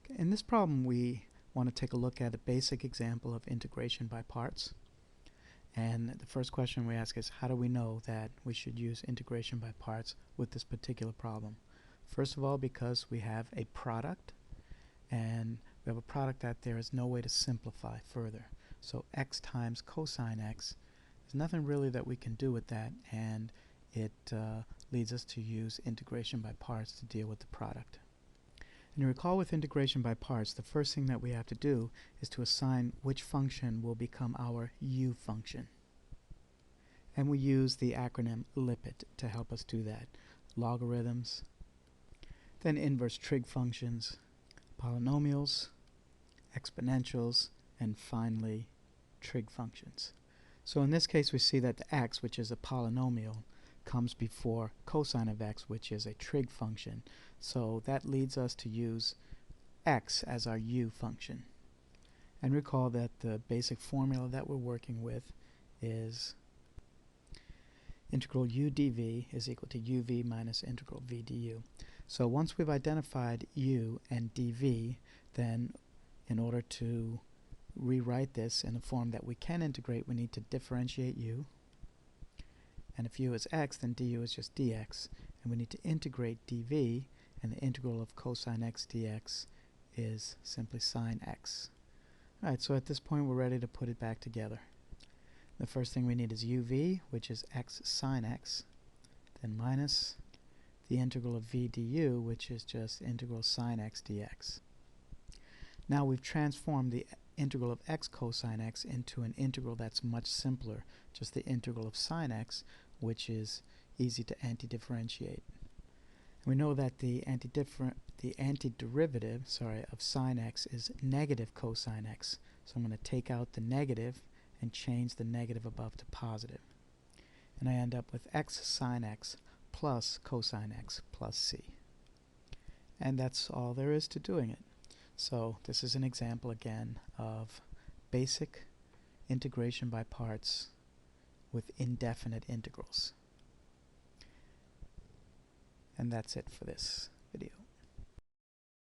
In this problem, we want to take a look at a basic example of integration by parts. And the first question we ask is, how do we know that we should use integration by parts with this particular problem? First of all, because we have a product, and we have a product that there is no way to simplify further. So x times cosine x, there's nothing really that we can do with that, and it leads us to use integration by parts to deal with the product. And you recall with integration by parts, the first thing that we have to do is to assign which function will become our u function. And we use the acronym LIPIT to help us do that. Logarithms, then inverse trig functions, polynomials, exponentials, and finally trig functions. So in this case we see that the x, which is a polynomial, comes before cosine of x, which is a trig function. So that leads us to use x as our u function. And recall that the basic formula that we're working with is integral u dv is equal to uv minus integral v du. So once we've identified u and dv, then in order to rewrite this in a form that we can integrate, we need to differentiate u. And if u is x, then du is just dx. And we need to integrate dv, and the integral of cosine x dx is simply sine x. Alright, so at this point we're ready to put it back together. The first thing we need is uv, which is x sine x, then minus the integral of v du, which is just integral sine x dx. Now we've transformed the integral of x cosine x into an integral that's much simpler, just the integral of sine x, which is easy to antidifferentiate. We know that the antiderivative of sine x is negative cosine x. So I'm going to take out the negative and change the negative above to positive. And I end up with x sine x plus cosine x plus c. And that's all there is to doing it. So this is an example again of basic integration by parts with indefinite integrals. And that's it for this video.